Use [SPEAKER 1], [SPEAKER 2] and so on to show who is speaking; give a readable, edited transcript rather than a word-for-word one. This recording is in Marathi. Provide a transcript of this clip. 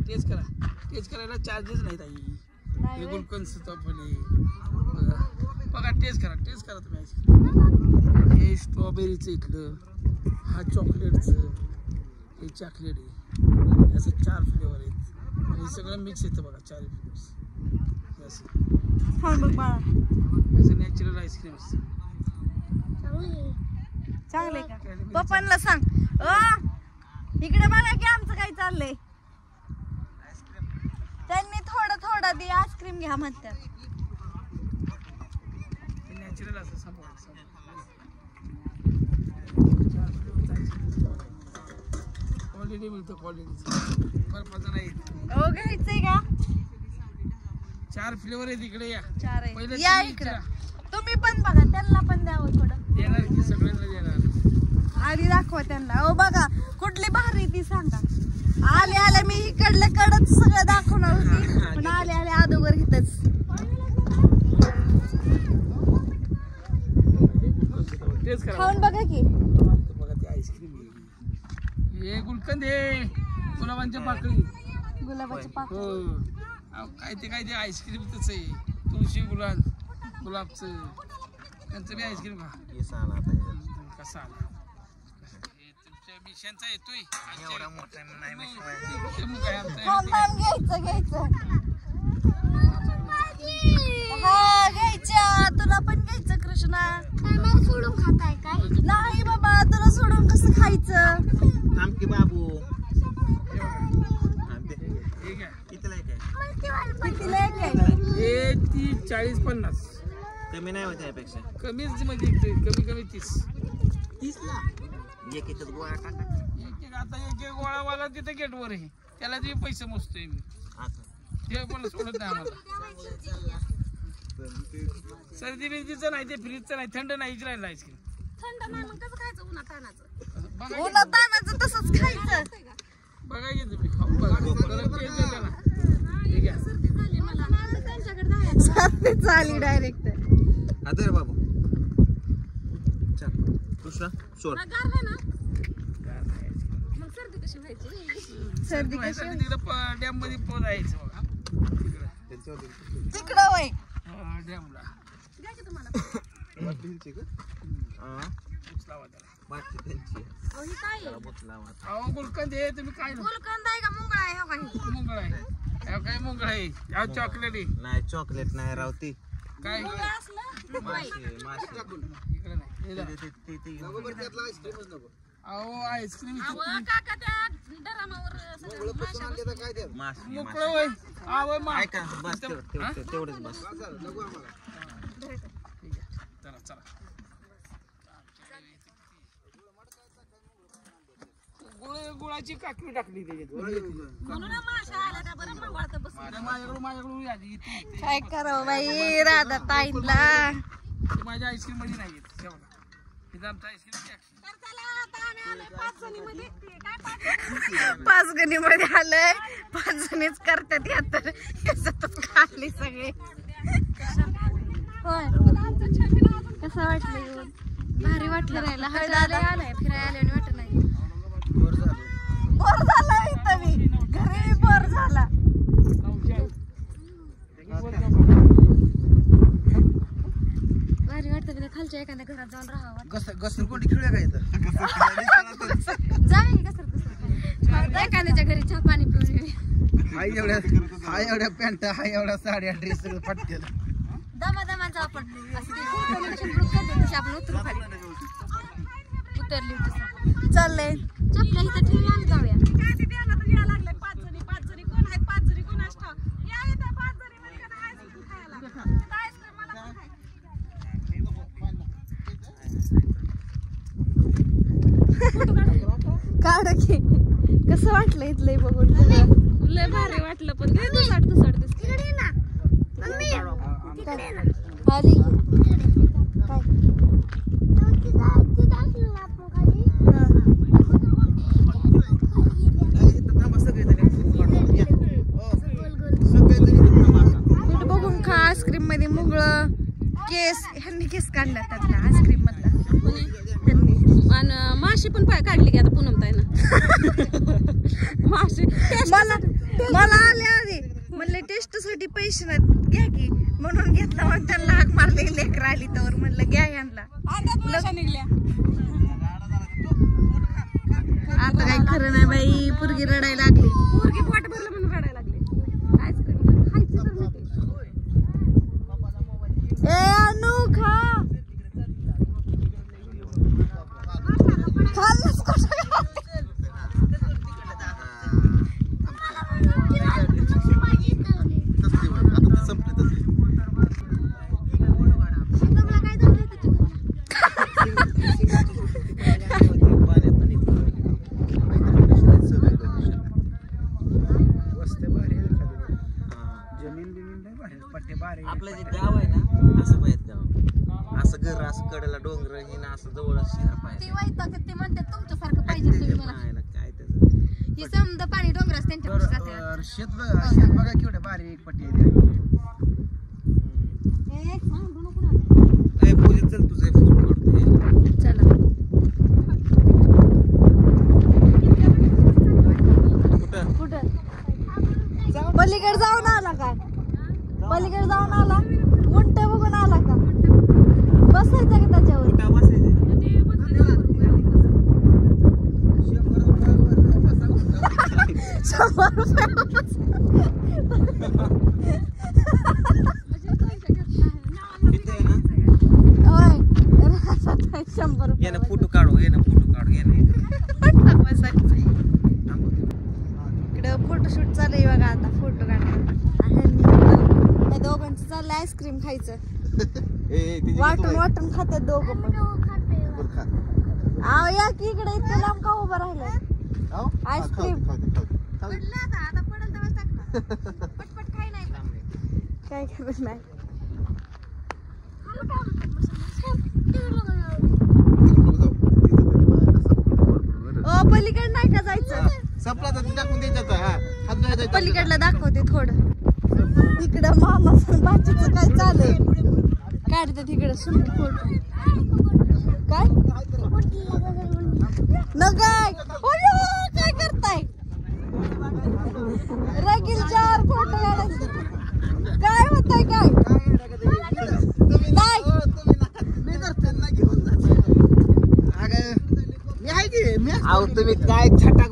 [SPEAKER 1] टेस्ट करा, टेस्ट करायला चार्जेस नाहीत आई. गुलकंद सीताफळे बघा, टेस्ट करा तुम्ही आईस्क्रीम. हे स्ट्रॉबेरीचं इकडं, हा चॉकलेटचं, हे चॉकलेट आहे. असं 4 फ्लेवर आहेत आणि सगळं मिक्स येतं बघा. 4 फ्लेवर्स असं नॅचरल आईस्क्रीम असतं.
[SPEAKER 2] चांगले का? पप्पांना सांग इकडे बघा की आमचं काय चाललंय. त्यांनी थोडं दे आईस्क्रीम घ्या म्हणतात.
[SPEAKER 1] नॅचरल असं क्वालिटी मिळतं, क्वालिटी बर्फाचं नाही.
[SPEAKER 2] हो घ्यायचंय का?
[SPEAKER 1] 4 फ्लेवर आहेत इकडे. या
[SPEAKER 2] 4 आहे. या इकडे तुम्ही पण बघा, त्यांना पण द्यावं थोडं.
[SPEAKER 1] देणार की सगळ्यांना देणार.
[SPEAKER 2] आधी दाखवा त्यांना. हो बघा कुठली भारी ती सांगा. आले मी इकडलं कडच सगळं दाखवणार होती, पण आले अगोदर इथंच. खाऊन बघा की.
[SPEAKER 1] बघा ते आईस्क्रीम हे गुलकंद आहे, गुलाबांच्या पाकळी.
[SPEAKER 2] गुलाबाची पाकळी.
[SPEAKER 1] हो काय ते आईस्क्रीम तसं आहे. तुळशी गुलाबचं त्यांचं बी आईस्क्रीम खा. कसा आला तुमच्या मिशनचा येतोय.
[SPEAKER 2] घ्यायच्या तुला पण घ्यायचं कृष्णा. सोडून खाताय काय? नाही बाबा, तुला सोडून कसं खायचं.
[SPEAKER 3] बाबू
[SPEAKER 2] कितीला एक आहे?
[SPEAKER 1] हे 30, 40, 50
[SPEAKER 3] कमी नाही होत यापेक्षा.
[SPEAKER 1] कमीच म्हणजे कमी 30
[SPEAKER 3] ला एक गोळा टाका.
[SPEAKER 1] आता एक गोळावाला तिथे गेटवर आहे, त्याला ते पैसे मोजतोय मी. ते पण सोडत नाही आम्हाला. सर्दी बिर्दीचं नाही, ते फ्रीजचं नाही, थंड नाहीच राहिलं आईस्क्रीम.
[SPEAKER 2] उन्हातानाचं तसंच खायचं.
[SPEAKER 1] बघा की तुम्ही खाऊ बघा.
[SPEAKER 2] सर्दी झाली डायरेक्ट.
[SPEAKER 3] आता बाबू चल कृष्णा सोड.
[SPEAKER 2] सर्दी कशी
[SPEAKER 1] तिकडे डॅम मध्ये पोहायचं बघा.
[SPEAKER 2] तिकडं वय
[SPEAKER 1] डॅमला गुलकंद हे तुम्ही काय मुंगळ आहे काय मुंगळ आहे. चॉकलेट
[SPEAKER 3] नाही, चॉकलेट नाही रावती.
[SPEAKER 1] काय आईस्क्रीम
[SPEAKER 3] तेवढंच बस.
[SPEAKER 1] गुळाची काकडी टाकली
[SPEAKER 2] काय करावं बाई राधा ताईला.
[SPEAKER 1] माझ्या आईस्क्रीम मध्ये नाही येत. आईस्क्रीम
[SPEAKER 2] 5 गणीमध्ये आलंय. 5 जणीच करतात यात खाल्ली सगळे. होय कसं वाटलं? भारी वाटलं. राहिला हळदाला आलाय फिरायला आणि वाटत नाही. बोर झाला इथं मी घरी बोर झाला. भारी वाटतं. खालच्या एखाद्या घरात जाऊन राहावं.
[SPEAKER 3] घसरकोंडी खेळूया का इथं?
[SPEAKER 2] जाईल एखाद्याच्या घरी चहा पाणी पिऊन.
[SPEAKER 3] हा एवढ्या पॅन्ट, हा एवढ्या साड्या, ड्रेस सगळं फाटतील.
[SPEAKER 2] दमादमाचा आपण तशी आपण उतरू खाली उतरली होती. चाललंय चपल्या इथं ठेवून आम्ही जाऊया. काढ की कसं वाटलं इथलं बघून.
[SPEAKER 4] लय भारी वाटलं पण तुसाट दिसते.
[SPEAKER 2] आली बघून खा. आईस्क्रीम मध्ये मुंगळ केस ह्यांनी केस काढला त्यातला आईस्क्रीम मधला.
[SPEAKER 4] माशी पण काढली की आता पूनमताई ना. माशी
[SPEAKER 2] मला आले आधी म्हणले टेस्ट साठी पैसे नाहीत घ्या की म्हणून घेतला मग त्यांना हाक मारले लेकर आली तर म्हणलं घ्या यांना आता काही खरं नाही बाई पोरगी रडायला लागली
[SPEAKER 4] पोरगी पोट भरलं म्हणून रडायला लागली कायच करू खायचं तर होते
[SPEAKER 2] ए अनु खा खाल्लंच कसं
[SPEAKER 3] आपलं जे गाव आहे ना असं पाहिजे गाव असं घर असं कडेला डोंगर हे ना असं जवळ शहर पाहिजे
[SPEAKER 2] ती वैताग ते म्हणते तुमच्यासारखं पाहिजे तुम्ही मला
[SPEAKER 3] आहे ना काय त्याचं
[SPEAKER 2] ही समजा पाणी डोंगराच त्यांच्या जाते
[SPEAKER 3] शेत बघा केवढे बारीक पट्टी आहे पूजा चल तुझे फोटो काढतो
[SPEAKER 2] चला कुठं पलीकडे जाऊन आला काय पलीकडे जाऊन आला उंट बघून आला का बसायचं का त्याच्यावर ₹100
[SPEAKER 3] यानं फोटो काढू यानं फोटो काढू यानं
[SPEAKER 2] इकडे फोटोशूट चालू आहे बघा आता फोटो काढायला त्या दोघांचं चाललंय आईस्क्रीम खायचं वाटून वाटून खातात दोघं पण आव या की इकडे इतकं लांब का उभं राहिलंय आईस्क्रीम काय करत नाही ओ पलीकडे नाही का जायचं
[SPEAKER 3] संपला तर टाकून द्यायचं
[SPEAKER 2] पलीकडला दाखवते थोडं इकडं मामा बाकीचं काय चालू काढते तिकडं सुंदर फोटो काय न काय काय करताय रगील 4 फोटो काढायचे काय होतंय काय नाही
[SPEAKER 3] अहो तुम्ही काय छटाक